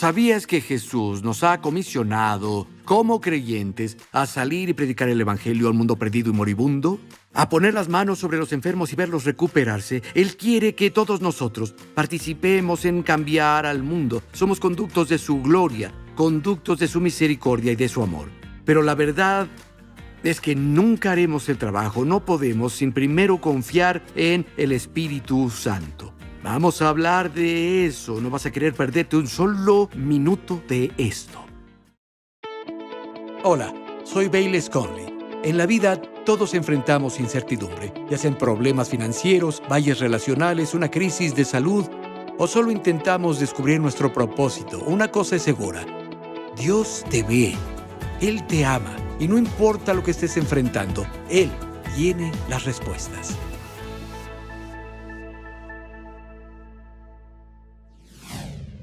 ¿Sabías que Jesús nos ha comisionado, como creyentes, a salir y predicar el Evangelio al mundo perdido y moribundo? A poner las manos sobre los enfermos y verlos recuperarse. Él quiere que todos nosotros participemos en cambiar al mundo. Somos conductos de su gloria, conductos de su misericordia y de su amor. Pero la verdad es que nunca haremos el trabajo, no podemos sin primero confiar en el Espíritu Santo. Vamos a hablar de eso. No vas a querer perderte un solo minuto de esto. Hola, soy Bailey Conley. En la vida todos enfrentamos incertidumbre, ya sean problemas financieros, valles relacionales, una crisis de salud, o solo intentamos descubrir nuestro propósito. Una cosa es segura: Dios te ve, Él te ama, y no importa lo que estés enfrentando, Él tiene las respuestas.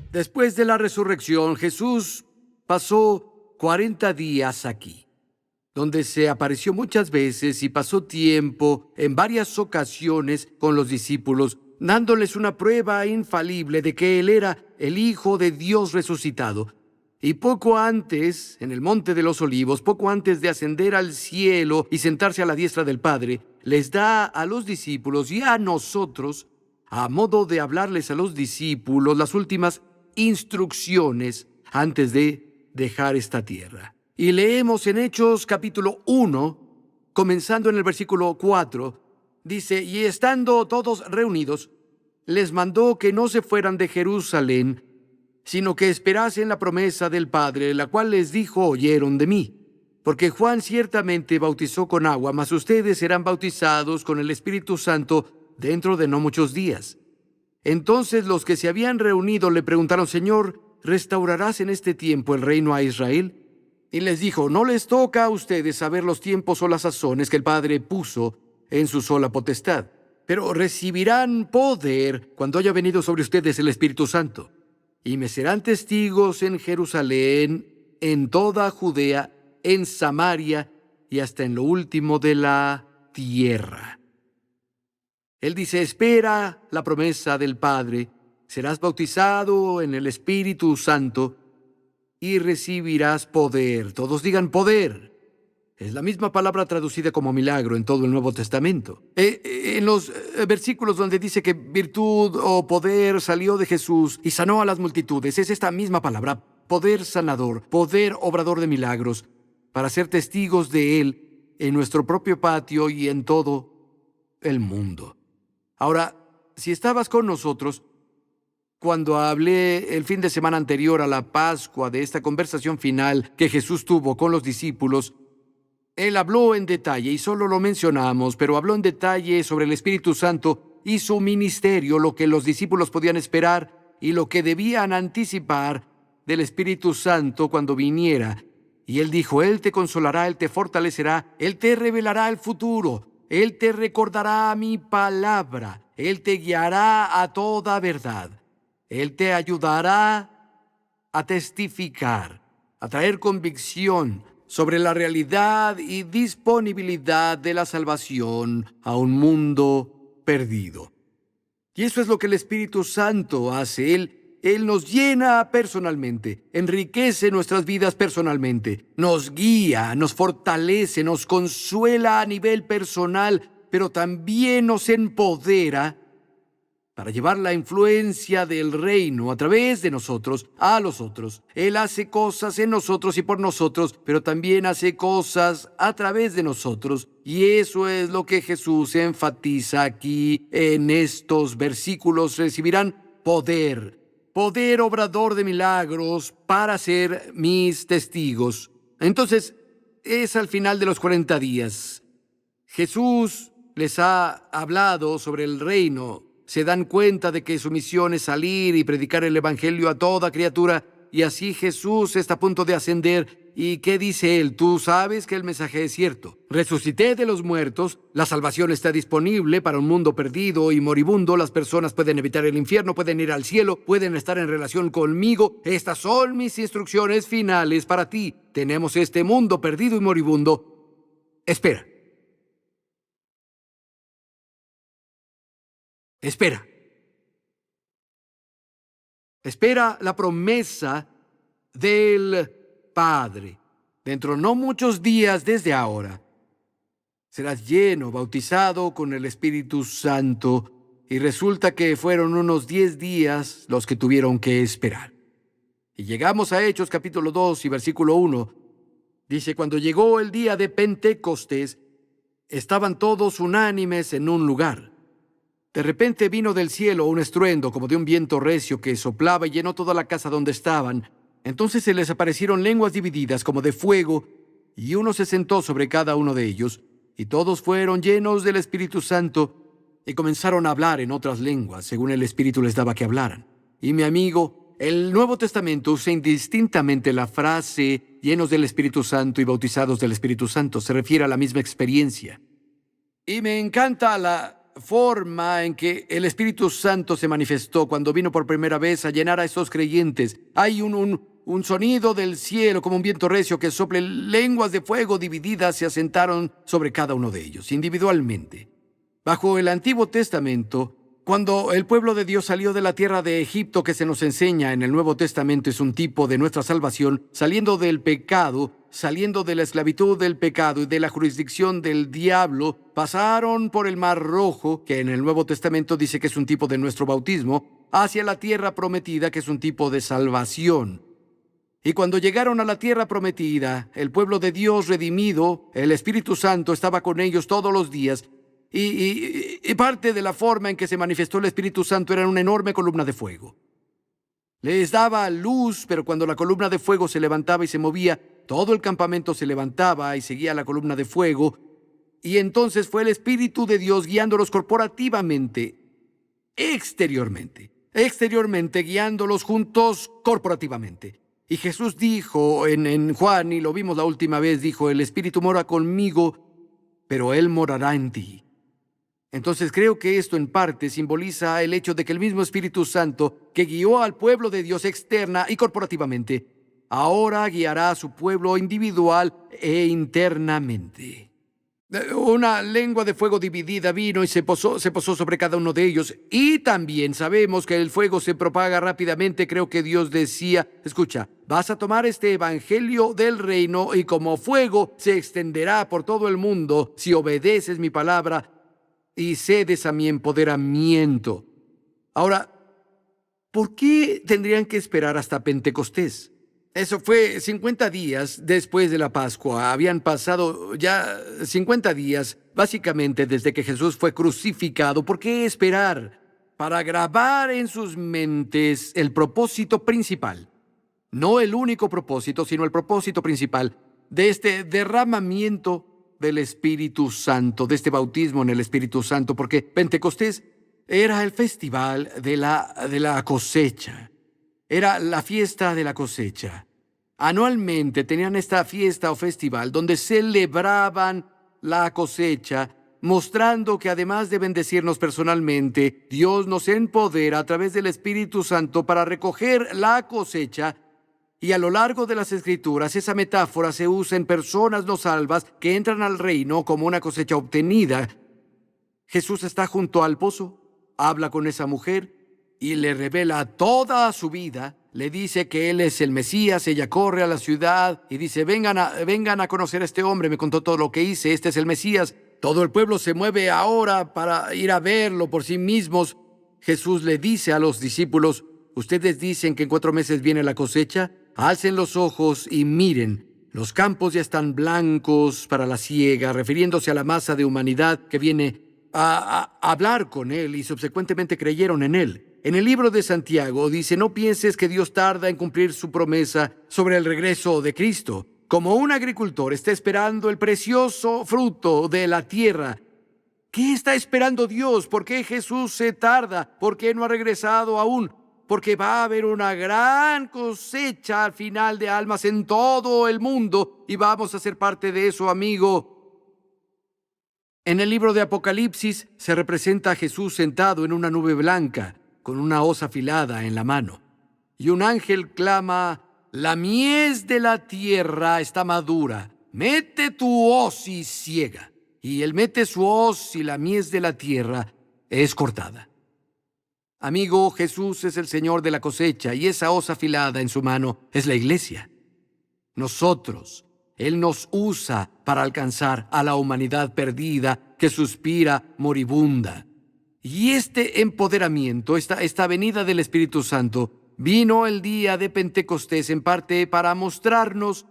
Después de la resurrección, Jesús pasó 40 días aquí, donde se apareció muchas veces y pasó tiempo en varias ocasiones con los discípulos, dándoles una prueba infalible de que Él era el Hijo de Dios resucitado. Y poco antes, en el Monte de los Olivos, poco antes de ascender al cielo y sentarse a la diestra del Padre, les da a los discípulos y a nosotros, a modo de hablarles a los discípulos, las últimas instrucciones antes de dejar esta tierra. Y leemos en Hechos capítulo 1, comenzando en el versículo 4, dice: y estando todos reunidos, les mandó que no se fueran de Jerusalén, sino que esperasen la promesa del Padre, la cual les dijo: oyeron de mí. Porque Juan ciertamente bautizó con agua, mas ustedes serán bautizados con el Espíritu Santo dentro de no muchos días. Entonces los que se habían reunido le preguntaron: Señor, ¿restaurarás en este tiempo el reino a Israel? Y les dijo: no les toca a ustedes saber los tiempos o las sazones que el Padre puso en su sola potestad, pero recibirán poder cuando haya venido sobre ustedes el Espíritu Santo. Y me serán testigos en Jerusalén, en toda Judea, en Samaria y hasta en lo último de la tierra. Él dice: espera la promesa del Padre, serás bautizado en el Espíritu Santo y recibirás poder. Todos digan poder. Es la misma palabra traducida como milagro en todo el Nuevo Testamento. En los versículos donde dice que virtud o poder salió de Jesús y sanó a las multitudes, es esta misma palabra: poder sanador, poder obrador de milagros, para ser testigos de Él en nuestro propio patio y en todo el mundo. Ahora, si estabas con nosotros cuando hablé el fin de semana anterior a la Pascua de esta conversación final que Jesús tuvo con los discípulos, Él habló en detalle, y solo lo mencionamos, pero habló en detalle sobre el Espíritu Santo y su ministerio, lo que los discípulos podían esperar y lo que debían anticipar del Espíritu Santo cuando viniera. Y Él dijo: Él te consolará, Él te fortalecerá, Él te revelará el futuro, Él te recordará mi palabra, Él te guiará a toda verdad, Él te ayudará a testificar, a traer convicción sobre la realidad y disponibilidad de la salvación a un mundo perdido. Y eso es lo que el Espíritu Santo hace. Él nos llena personalmente, enriquece nuestras vidas personalmente, nos guía, nos fortalece, nos consuela a nivel personal, pero también nos empodera para llevar la influencia del reino a través de nosotros a los otros. Él hace cosas en nosotros y por nosotros, pero también hace cosas a través de nosotros. Y eso es lo que Jesús enfatiza aquí en estos versículos. Recibirán poder, poder obrador de milagros para ser mis testigos. Entonces, es al final de los 40 días. Jesús les ha hablado sobre el reino. Se dan cuenta de que su misión es salir y predicar el Evangelio a toda criatura, y así Jesús está a punto de ascender. ¿Y qué dice Él? Tú sabes que el mensaje es cierto. Resucité de los muertos, la salvación está disponible para un mundo perdido y moribundo. Las personas pueden evitar el infierno, pueden ir al cielo, pueden estar en relación conmigo. Estas son mis instrucciones finales para ti. Tenemos este mundo perdido y moribundo. Espera. Espera la promesa del Padre. Dentro no muchos días desde ahora, serás lleno, bautizado con el Espíritu Santo, y resulta que fueron unos 10 días los que tuvieron que esperar. Y llegamos a Hechos capítulo 2 y versículo 1. Dice, cuando llegó el día de Pentecostés, estaban todos unánimes en un lugar. De repente vino del cielo un estruendo como de un viento recio que soplaba y llenó toda la casa donde estaban. Entonces se les aparecieron lenguas divididas como de fuego, y uno se sentó sobre cada uno de ellos, y todos fueron llenos del Espíritu Santo, y comenzaron a hablar en otras lenguas, según el Espíritu les daba que hablaran. Y mi amigo, el Nuevo Testamento usa indistintamente la frase llenos del Espíritu Santo y bautizados del Espíritu Santo. Se refiere a la misma experiencia. Y me encanta la forma en que el Espíritu Santo se manifestó cuando vino por primera vez a llenar a esos creyentes. Hay un sonido del cielo como un viento recio que sople, lenguas de fuego divididas se asentaron sobre cada uno de ellos, individualmente. Bajo el Antiguo Testamento, cuando el pueblo de Dios salió de la tierra de Egipto, que se nos enseña en el Nuevo Testamento, es un tipo de nuestra salvación, saliendo del pecado, saliendo de la esclavitud del pecado y de la jurisdicción del diablo, pasaron por el Mar Rojo, que en el Nuevo Testamento dice que es un tipo de nuestro bautismo, hacia la tierra prometida, que es un tipo de salvación. Y cuando llegaron a la tierra prometida, el pueblo de Dios redimido, el Espíritu Santo estaba con ellos todos los días, y parte de la forma en que se manifestó el Espíritu Santo era una enorme columna de fuego. Les daba luz, pero cuando la columna de fuego se levantaba y se movía, todo el campamento se levantaba y seguía la columna de fuego. Y entonces fue el Espíritu de Dios guiándolos corporativamente, exteriormente guiándolos juntos corporativamente. Y Jesús dijo en Juan, y lo vimos la última vez, dijo, el Espíritu mora conmigo, pero Él morará en ti. Entonces creo que esto en parte simboliza el hecho de que el mismo Espíritu Santo que guió al pueblo de Dios externa y corporativamente, ahora guiará a su pueblo individual e internamente. Una lengua de fuego dividida vino y se posó sobre cada uno de ellos. Y también sabemos que el fuego se propaga rápidamente. Creo que Dios decía, escucha, vas a tomar este evangelio del reino y como fuego se extenderá por todo el mundo si obedeces mi palabra y cedes a mi empoderamiento. Ahora, ¿por qué tendrían que esperar hasta Pentecostés? Eso fue 50 días después de la Pascua. Habían pasado ya 50 días, básicamente desde que Jesús fue crucificado. ¿Por qué esperar? Para grabar en sus mentes el propósito principal. No el único propósito, sino el propósito principal de este derramamiento del Espíritu Santo, de este bautismo en el Espíritu Santo, porque Pentecostés era el festival de la cosecha. Era la fiesta de la cosecha. Anualmente tenían esta fiesta o festival donde celebraban la cosecha, mostrando que además de bendecirnos personalmente, Dios nos empodera a través del Espíritu Santo para recoger la cosecha. Y a lo largo de las Escrituras, esa metáfora se usa en personas no salvas que entran al reino como una cosecha obtenida. Jesús está junto al pozo, habla con esa mujer y le revela toda su vida. Le dice que él es el Mesías. Ella corre a la ciudad y dice, vengan a conocer a este hombre. Me contó todo lo que hice. Este es el Mesías. Todo el pueblo se mueve ahora para ir a verlo por sí mismos. Jesús le dice a los discípulos, ustedes dicen que en 4 meses viene la cosecha. Alcen los ojos y miren. Los campos ya están blancos para la siega, refiriéndose a la masa de humanidad que viene a hablar con él y subsecuentemente creyeron en él. En el libro de Santiago dice, no pienses que Dios tarda en cumplir su promesa sobre el regreso de Cristo. Como un agricultor está esperando el precioso fruto de la tierra. ¿Qué está esperando Dios? ¿Por qué Jesús se tarda? ¿Por qué no ha regresado aún? Porque va a haber una gran cosecha al final de almas en todo el mundo y vamos a ser parte de eso, amigo. En el libro de Apocalipsis se representa a Jesús sentado en una nube blanca con una hoz afilada en la mano. Y un ángel clama, la mies de la tierra está madura, mete tu hoz y siega. Y él mete su hoz y la mies de la tierra es cortada. Amigo, Jesús es el Señor de la cosecha y esa hoz afilada en su mano es la iglesia. Nosotros, Él nos usa para alcanzar a la humanidad perdida que suspira moribunda. Y este empoderamiento, esta venida del Espíritu Santo, vino el día de Pentecostés en parte para mostrarnos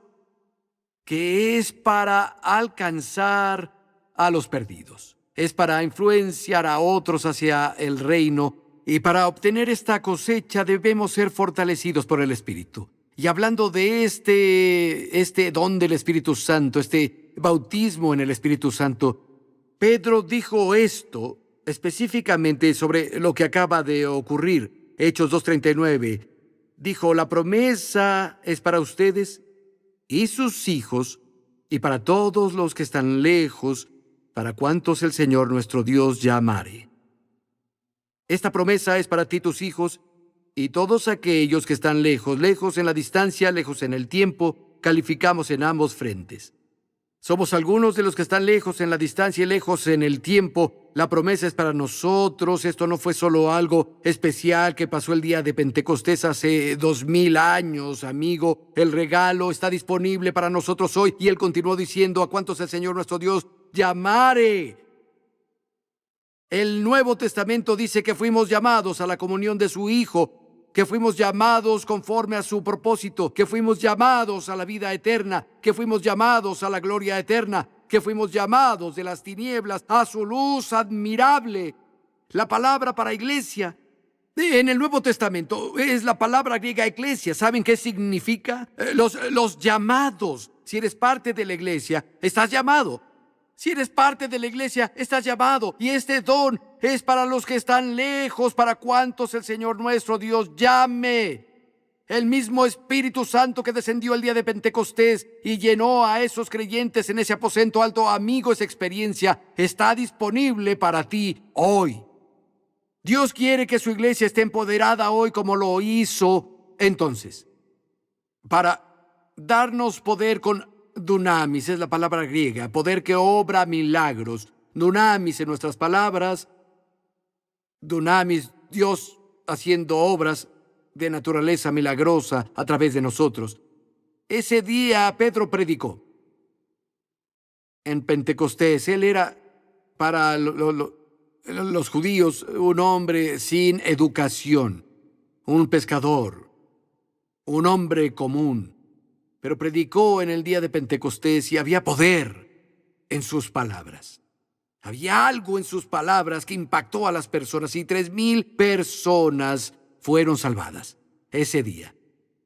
que es para alcanzar a los perdidos. Es para influenciar a otros hacia el reino. Y para obtener esta cosecha debemos ser fortalecidos por el Espíritu. Y hablando de este don del Espíritu Santo, este bautismo en el Espíritu Santo, Pedro dijo esto específicamente sobre lo que acaba de ocurrir. Hechos 2:39. Dijo, la promesa es para ustedes y sus hijos, y para todos los que están lejos, para cuantos el Señor nuestro Dios llamare. Esta promesa es para ti, tus hijos, y todos aquellos que están lejos, lejos en la distancia, lejos en el tiempo, calificamos en ambos frentes. Somos algunos de los que están lejos en la distancia y lejos en el tiempo. La promesa es para nosotros. Esto no fue solo algo especial que pasó el día de Pentecostés hace 2000 años, amigo. El regalo está disponible para nosotros hoy. Y él continuó diciendo, a cuantos el Señor nuestro Dios llamare. El Nuevo Testamento dice que fuimos llamados a la comunión de su Hijo, que fuimos llamados conforme a su propósito, que fuimos llamados a la vida eterna, que fuimos llamados a la gloria eterna, que fuimos llamados de las tinieblas a su luz admirable. La palabra para iglesia en el Nuevo Testamento es la palabra griega eclesia. ¿Saben qué significa? Los llamados. Si eres parte de la iglesia, estás llamado. Si eres parte de la iglesia, estás llamado. Y este don es para los que están lejos, para cuantos el Señor nuestro Dios llame. El mismo Espíritu Santo que descendió el día de Pentecostés y llenó a esos creyentes en ese aposento alto, amigo, esa experiencia está disponible para ti hoy. Dios quiere que su iglesia esté empoderada hoy como lo hizo entonces, para darnos poder con dunamis, es la palabra griega, poder que obra milagros. Dunamis en nuestras palabras, dunamis, Dios haciendo obras de naturaleza milagrosa a través de nosotros. Ese día Pedro predicó en Pentecostés. Él era para los judíos un hombre sin educación, un pescador, un hombre común. Pero predicó en el día de Pentecostés y había poder en sus palabras. Había algo en sus palabras que impactó a las personas y 3,000 personas fueron salvadas ese día.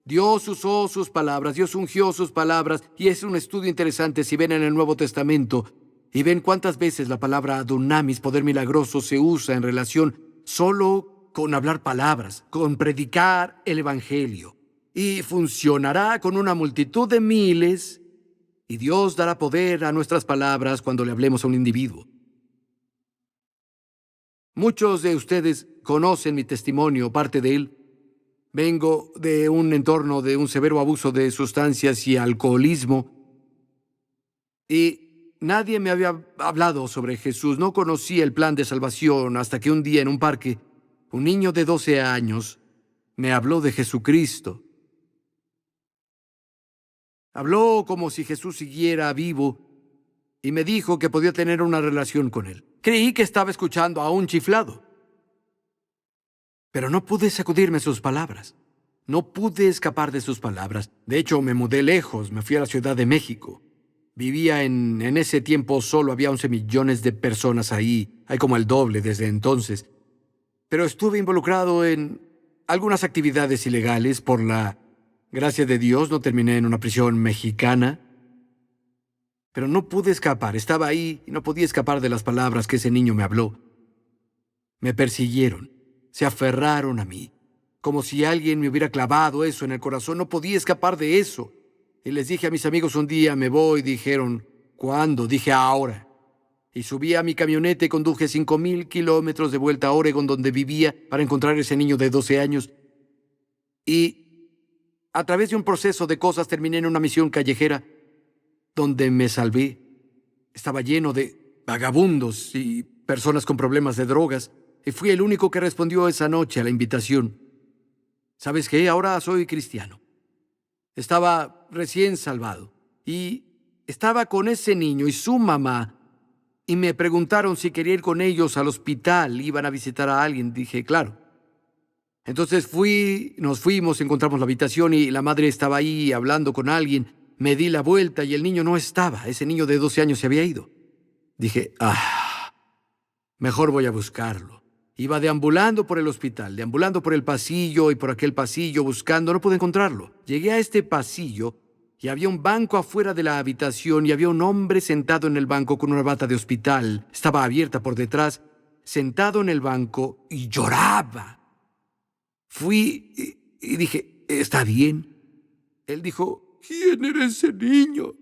Dios usó sus palabras, Dios ungió sus palabras, y es un estudio interesante si ven en el Nuevo Testamento y ven cuántas veces la palabra dunamis, poder milagroso, se usa en relación solo con hablar palabras, con predicar el evangelio. Y funcionará con una multitud de miles, y Dios dará poder a nuestras palabras cuando le hablemos a un individuo. Muchos de ustedes conocen mi testimonio, parte de él. Vengo de un entorno de un severo abuso de sustancias y alcoholismo, y nadie me había hablado sobre Jesús. No conocía el plan de salvación hasta que un día en un parque, un niño de 12 años me habló de Jesucristo. Habló como si Jesús siguiera vivo y me dijo que podía tener una relación con él. Creí que estaba escuchando a un chiflado, pero no pude sacudirme sus palabras. No pude escapar de sus palabras. De hecho, me mudé lejos, me fui a la Ciudad de México. Vivía en ese tiempo solo, había 11 millones de personas ahí. Hay como el doble desde entonces. Pero estuve involucrado en algunas actividades ilegales. Por la gracia de Dios, no terminé en una prisión mexicana. Pero no pude escapar. Estaba ahí y no podía escapar de las palabras que ese niño me habló. Me persiguieron. Se aferraron a mí, como si alguien me hubiera clavado eso en el corazón. No podía escapar de eso. Y les dije a mis amigos un día, me voy. Dijeron, ¿cuándo? Dije, ahora. Y subí a mi camioneta y conduje 5,000 kilómetros de vuelta a Oregon, donde vivía, para encontrar a ese niño de 12 años. Y a través de un proceso de cosas terminé en una misión callejera donde me salvé. Estaba lleno de vagabundos y personas con problemas de drogas. y fui el único que respondió esa noche a la invitación. ¿Sabes qué? Ahora soy cristiano. Estaba recién salvado y estaba con ese niño y su mamá y me preguntaron si quería ir con ellos al hospital. Iban a visitar a alguien. Dije, claro. Entonces nos fuimos, encontramos la habitación y la madre estaba ahí hablando con alguien. Me di la vuelta y el niño no estaba. Ese niño de 12 años se había ido. Dije, mejor voy a buscarlo. Iba deambulando por el hospital, deambulando por el pasillo y por aquel pasillo buscando. No pude encontrarlo. Llegué a este pasillo y había un banco afuera de la habitación y había un hombre sentado en el banco con una bata de hospital. Estaba abierta por detrás, sentado en el banco y lloraba. Fui y dije, ¿está bien? Él dijo, ¿quién era ese niño?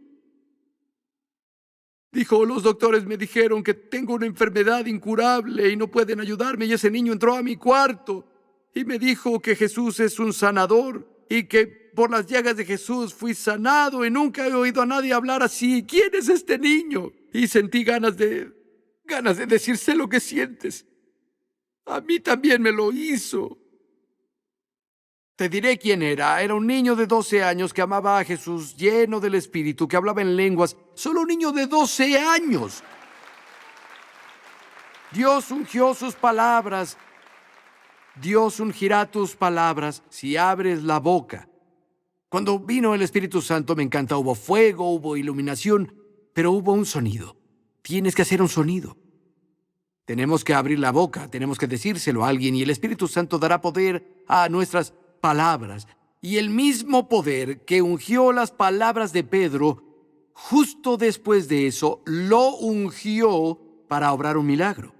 Dijo, los doctores me dijeron que tengo una enfermedad incurable y no pueden ayudarme. Y ese niño entró a mi cuarto y me dijo que Jesús es un sanador y que por las llagas de Jesús fui sanado y nunca he oído a nadie hablar así. ¿Quién es este niño? Y sentí ganas de decirse lo que sientes. A mí también me lo hizo. Te diré quién era. Era un niño de 12 años que amaba a Jesús, lleno del Espíritu, que hablaba en lenguas. Solo un niño de 12 años. Dios ungió sus palabras. Dios ungirá tus palabras si abres la boca. Cuando vino el Espíritu Santo, me encanta, hubo fuego, hubo iluminación, pero hubo un sonido. Tienes que hacer un sonido. Tenemos que abrir la boca, tenemos que decírselo a alguien y el Espíritu Santo dará poder a nuestras palabras. Y el mismo poder que ungió las palabras de Pedro, justo después de eso, lo ungió para obrar un milagro.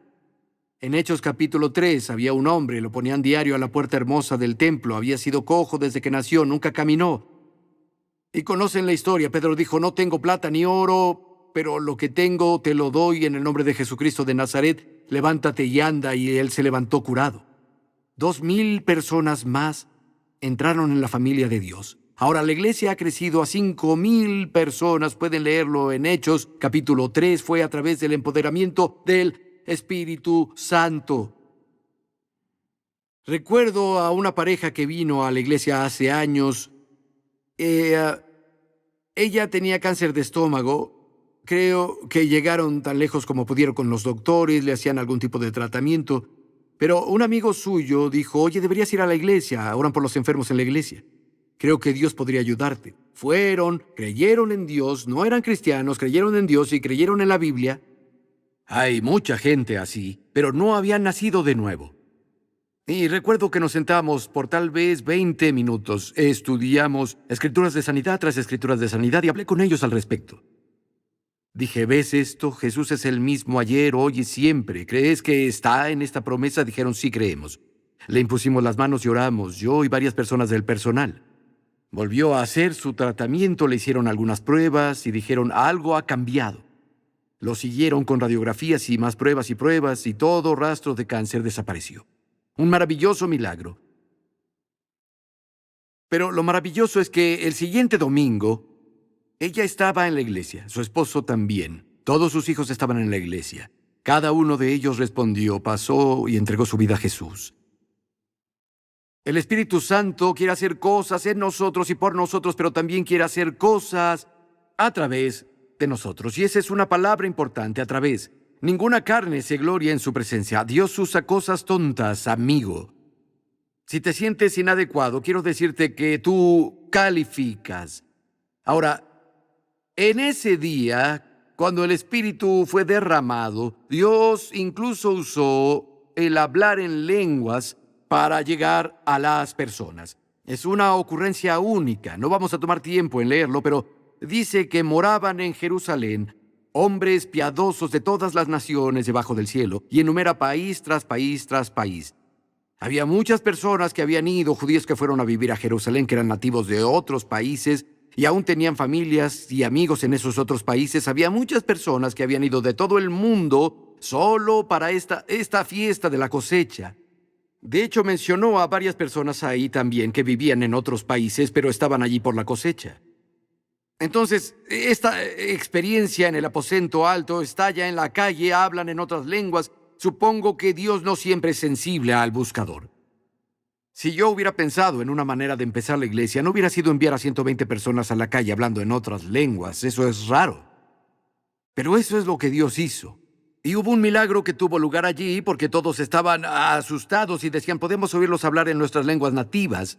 En Hechos capítulo 3 había un hombre, lo ponían diario a la puerta hermosa del templo, había sido cojo desde que nació, nunca caminó. Y conocen la historia, Pedro dijo, no tengo plata ni oro, pero lo que tengo te lo doy en el nombre de Jesucristo de Nazaret, levántate y anda, y él se levantó curado. 2,000 personas más entraron en la familia de Dios. Ahora la iglesia ha crecido a 5,000 personas. Pueden leerlo en Hechos, capítulo 3. Fue a través del empoderamiento del Espíritu Santo. Recuerdo a una pareja que vino a la iglesia hace años. Ella tenía cáncer de estómago. Creo que llegaron tan lejos como pudieron con los doctores, le hacían algún tipo de tratamiento. Pero un amigo suyo dijo, oye, deberías ir a la iglesia, oran por los enfermos en la iglesia. Creo que Dios podría ayudarte. Fueron, creyeron en Dios, no eran cristianos, creyeron en Dios y creyeron en la Biblia. Hay mucha gente así, pero no habían nacido de nuevo. Y recuerdo que nos sentamos por tal vez 20 minutos, estudiamos escrituras de sanidad tras escrituras de sanidad y hablé con ellos al respecto. Dije, ¿ves esto? Jesús es el mismo ayer, hoy y siempre. ¿Crees que está en esta promesa? Dijeron, sí, creemos. Le impusimos las manos y oramos, yo y varias personas del personal. Volvió a hacer su tratamiento, le hicieron algunas pruebas y dijeron, algo ha cambiado. Lo siguieron con radiografías y más pruebas y todo rastro de cáncer desapareció. Un maravilloso milagro. Pero lo maravilloso es que el siguiente domingo, ella estaba en la iglesia, su esposo también. Todos sus hijos estaban en la iglesia. Cada uno de ellos respondió, pasó y entregó su vida a Jesús. El Espíritu Santo quiere hacer cosas en nosotros y por nosotros, pero también quiere hacer cosas a través de nosotros. Y esa es una palabra importante, a través. Ninguna carne se gloria en su presencia. Dios usa cosas tontas, amigo. Si te sientes inadecuado, quiero decirte que tú calificas. Ahora, en ese día, cuando el Espíritu fue derramado, Dios incluso usó el hablar en lenguas para llegar a las personas. Es una ocurrencia única. No vamos a tomar tiempo en leerlo, pero dice que moraban en Jerusalén hombres piadosos de todas las naciones debajo del cielo, y enumera país tras país tras país. Había muchas personas que habían ido, judíos que fueron a vivir a Jerusalén, que eran nativos de otros países, y aún tenían familias y amigos en esos otros países. Había muchas personas que habían ido de todo el mundo solo para esta fiesta de la cosecha. De hecho, mencionó a varias personas ahí también que vivían en otros países, pero estaban allí por la cosecha. Entonces, esta experiencia en el aposento alto, está ya en la calle, hablan en otras lenguas, supongo que Dios no siempre es sensible al buscador. Si yo hubiera pensado en una manera de empezar la iglesia, no hubiera sido enviar a 120 personas a la calle hablando en otras lenguas. Eso es raro. Pero eso es lo que Dios hizo. Y hubo un milagro que tuvo lugar allí porque todos estaban asustados y decían, podemos oírlos hablar en nuestras lenguas nativas.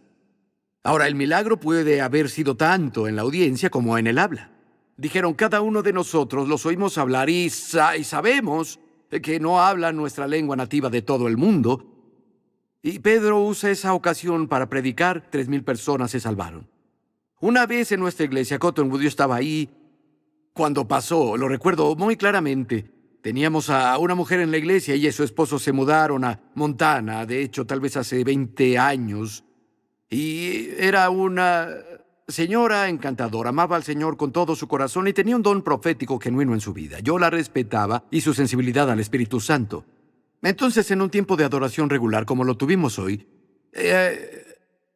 Ahora, el milagro puede haber sido tanto en la audiencia como en el habla. Dijeron, cada uno de nosotros los oímos hablar y sabemos que no hablan nuestra lengua nativa de todo el mundo. Y Pedro usa esa ocasión para predicar. 3,000 personas se salvaron. Una vez en nuestra iglesia, Cottonwood, yo estaba ahí cuando pasó, lo recuerdo muy claramente. Teníamos a una mujer en la iglesia, ella y su esposo se mudaron a Montana, de hecho, tal vez hace 20 años. Y era una señora encantadora, amaba al Señor con todo su corazón y tenía un don profético genuino en su vida. Yo la respetaba y su sensibilidad al Espíritu Santo. Entonces, en un tiempo de adoración regular como lo tuvimos hoy,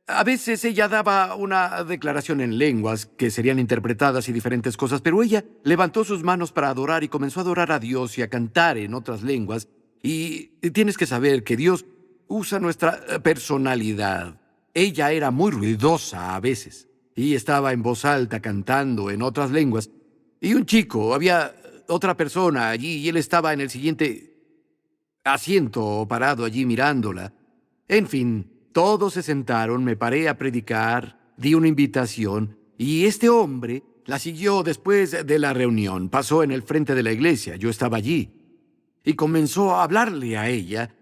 a veces ella daba una declaración en lenguas que serían interpretadas y diferentes cosas, pero ella levantó sus manos para adorar y comenzó a adorar a Dios y a cantar en otras lenguas. Y tienes que saber que Dios usa nuestra personalidad. Ella era muy ruidosa a veces y estaba en voz alta cantando en otras lenguas. Y un chico, había otra persona allí y él estaba en el siguiente asiento parado allí mirándola. En fin, todos se sentaron, me paré a predicar, di una invitación y este hombre la siguió después de la reunión. Pasó en el frente de la iglesia, yo estaba allí, y comenzó a hablarle a ella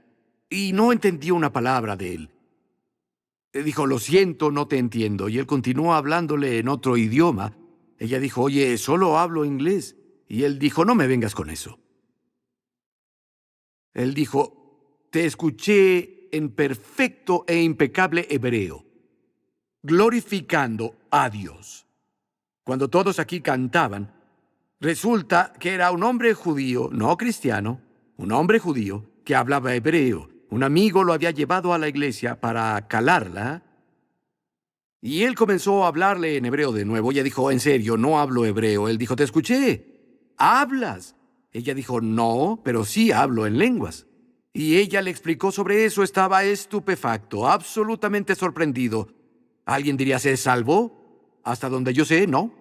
y no entendió una palabra de él. Dijo, lo siento, no te entiendo. Y él continuó hablándole en otro idioma. Ella dijo, oye, solo hablo inglés. Y él dijo, no me vengas con eso. Él dijo, te escuché en perfecto e impecable hebreo, glorificando a Dios. Cuando todos aquí cantaban, resulta que era un hombre judío, no cristiano, un hombre judío que hablaba hebreo. Un amigo lo había llevado a la iglesia para calarla, y él comenzó a hablarle en hebreo de nuevo. Ella dijo, en serio, no hablo hebreo. Él dijo, te escuché, ¿hablas? Ella dijo, no, pero sí hablo en lenguas. Y ella le explicó sobre eso. Estaba estupefacto, absolutamente sorprendido. Alguien diría, ¿se salvó? Hasta donde yo sé, no.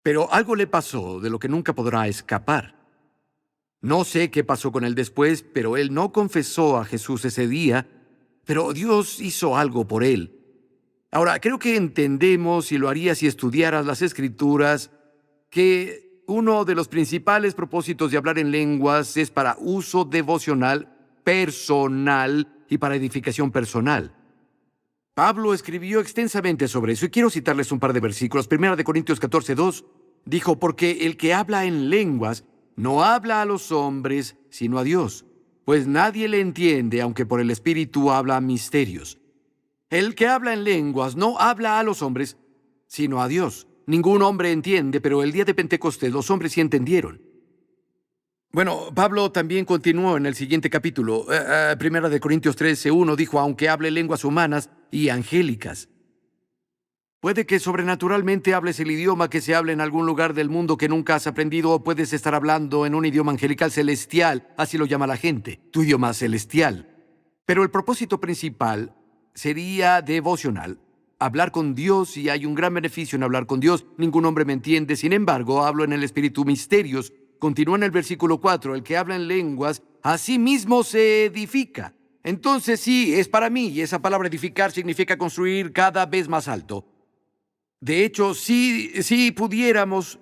Pero algo le pasó de lo que nunca podrá escapar. No sé qué pasó con él después, pero él no confesó a Jesús ese día, pero Dios hizo algo por él. Ahora, creo que entendemos, y lo haría si estudiaras las Escrituras, que uno de los principales propósitos de hablar en lenguas es para uso devocional, personal y para edificación personal. Pablo escribió extensamente sobre eso y quiero citarles un par de versículos. 1 Corintios 14:2 dijo, porque el que habla en lenguas no habla a los hombres, sino a Dios, pues nadie le entiende, aunque por el Espíritu habla misterios. El que habla en lenguas no habla a los hombres, sino a Dios. Ningún hombre entiende, pero el día de Pentecostés los hombres sí entendieron. Bueno, Pablo también continuó en el siguiente capítulo. 1 Corintios 13:1 dijo, aunque hable lenguas humanas y angélicas. Puede que sobrenaturalmente hables el idioma que se habla en algún lugar del mundo que nunca has aprendido, o puedes estar hablando en un idioma angelical celestial, así lo llama la gente, tu idioma celestial. Pero el propósito principal sería devocional, hablar con Dios, y hay un gran beneficio en hablar con Dios. Ningún hombre me entiende, sin embargo, hablo en el Espíritu misterios. Continúa en el versículo 4, el que habla en lenguas, a sí mismo se edifica. Entonces sí, es para mí, y esa palabra edificar significa construir cada vez más alto. De hecho, si pudiéramos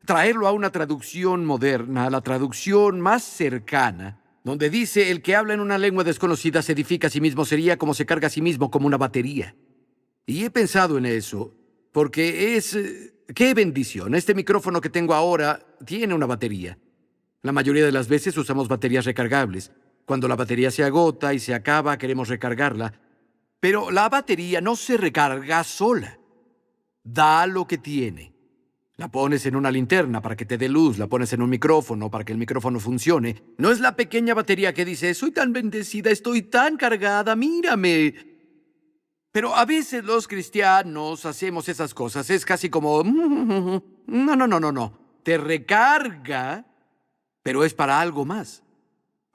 traerlo a una traducción moderna, la traducción más cercana, donde dice, el que habla en una lengua desconocida se edifica a sí mismo, sería como se carga a sí mismo como una batería. Y he pensado en eso, porque ¡qué bendición! Este micrófono que tengo ahora tiene una batería. La mayoría de las veces usamos baterías recargables. Cuando la batería se agota y se acaba, queremos recargarla. Pero la batería no se recarga sola. Da lo que tiene. La pones en una linterna para que te dé luz, la pones en un micrófono para que el micrófono funcione. No es la pequeña batería que dice, soy tan bendecida, estoy tan cargada, mírame. Pero a veces los cristianos hacemos esas cosas. Es casi como, no. Te recarga, pero es para algo más.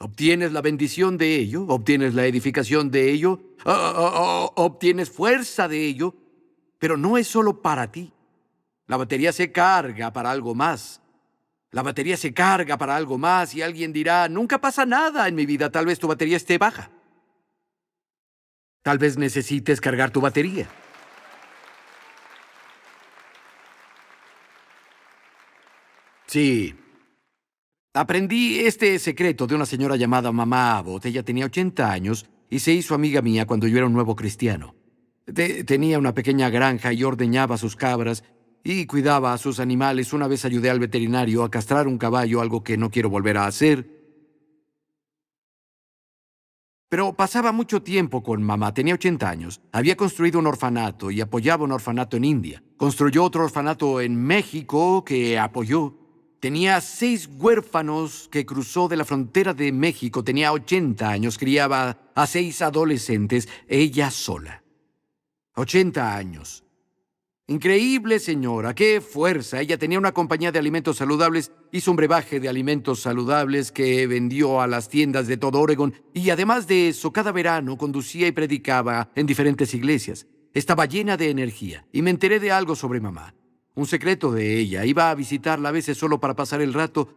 Obtienes la bendición de ello, obtienes la edificación de ello, obtienes fuerza de ello, pero no es solo para ti. La batería se carga para algo más. La batería se carga para algo más y alguien dirá, nunca pasa nada en mi vida, tal vez tu batería esté baja. Tal vez necesites cargar tu batería. Sí. Aprendí este secreto de una señora llamada Mamá Abbott. Ella tenía 80 años y se hizo amiga mía cuando yo era un nuevo cristiano. Tenía una pequeña granja y ordeñaba sus cabras y cuidaba a sus animales. Una vez ayudé al veterinario a castrar un caballo, algo que no quiero volver a hacer. Pero pasaba mucho tiempo con mamá. Tenía 80 años. Había construido un orfanato y apoyaba un orfanato en India. Construyó otro orfanato en México que apoyó. Tenía 6 huérfanos que cruzó de la frontera de México. Tenía 80 años. Criaba a 6 adolescentes, ella sola. 80 años. Increíble, señora. ¡Qué fuerza! Ella tenía una compañía de alimentos saludables, hizo un brebaje de alimentos saludables que vendió a las tiendas de todo Oregon y además de eso, cada verano conducía y predicaba en diferentes iglesias. Estaba llena de energía y me enteré de algo sobre mamá. Un secreto de ella. Iba a visitarla a veces solo para pasar el rato.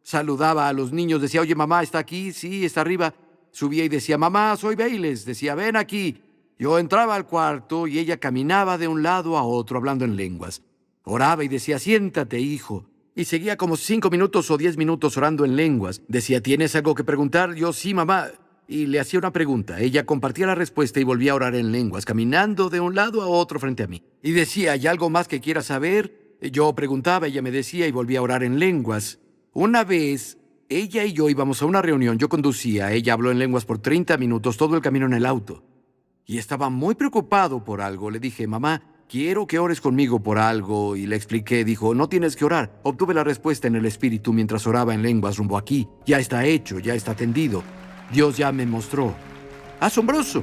Saludaba a los niños, decía, oye, mamá, ¿está aquí? Sí, está arriba. Subía y decía, mamá, soy Bayless. Decía, ven aquí. Yo entraba al cuarto y ella caminaba de un lado a otro hablando en lenguas. Oraba y decía, siéntate, hijo. Y seguía como 5 minutos o 10 minutos orando en lenguas. Decía, ¿tienes algo que preguntar? Yo, sí, mamá. Y le hacía una pregunta. Ella compartía la respuesta y volvía a orar en lenguas, caminando de un lado a otro frente a mí. Y decía, ¿hay algo más que quieras saber? Yo preguntaba, ella me decía y volvía a orar en lenguas. Una vez, ella y yo íbamos a una reunión. Yo conducía. Ella habló en lenguas por 30 minutos, todo el camino en el auto. Y estaba muy preocupado por algo. Le dije, mamá, quiero que ores conmigo por algo. Y le expliqué. Dijo, no tienes que orar. Obtuve la respuesta en el espíritu mientras oraba en lenguas rumbo aquí. Ya está hecho, ya está atendido. Dios ya me mostró. ¡Asombroso!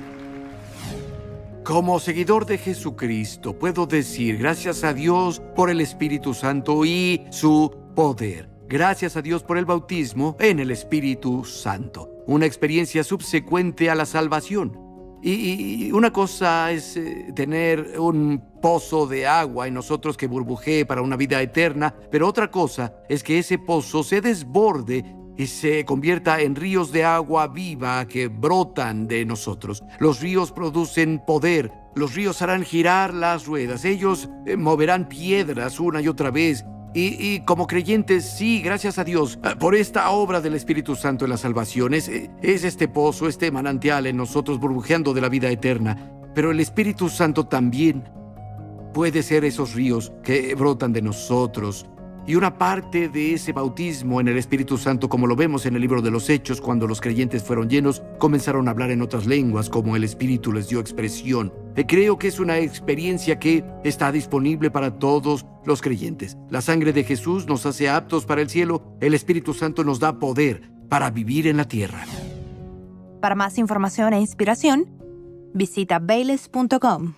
Como seguidor de Jesucristo, puedo decir gracias a Dios por el Espíritu Santo y su poder. Gracias a Dios por el bautismo en el Espíritu Santo. Una experiencia subsecuente a la salvación. Y una cosa es tener un pozo de agua en nosotros que burbujee para una vida eterna, pero otra cosa es que ese pozo se desborde y se convierta en ríos de agua viva que brotan de nosotros. Los ríos producen poder. Los ríos harán girar las ruedas. Ellos moverán piedras una y otra vez. Y como creyentes, sí, gracias a Dios por esta obra del Espíritu Santo en la salvación. Es este pozo, este manantial en nosotros burbujeando de la vida eterna. Pero el Espíritu Santo también puede ser esos ríos que brotan de nosotros. Y una parte de ese bautismo en el Espíritu Santo, como lo vemos en el libro de los Hechos, cuando los creyentes fueron llenos, comenzaron a hablar en otras lenguas, como el Espíritu les dio expresión. Creo que es una experiencia que está disponible para todos los creyentes. La sangre de Jesús nos hace aptos para el cielo. El Espíritu Santo nos da poder para vivir en la tierra. Para más información e inspiración, visita Bayless.com.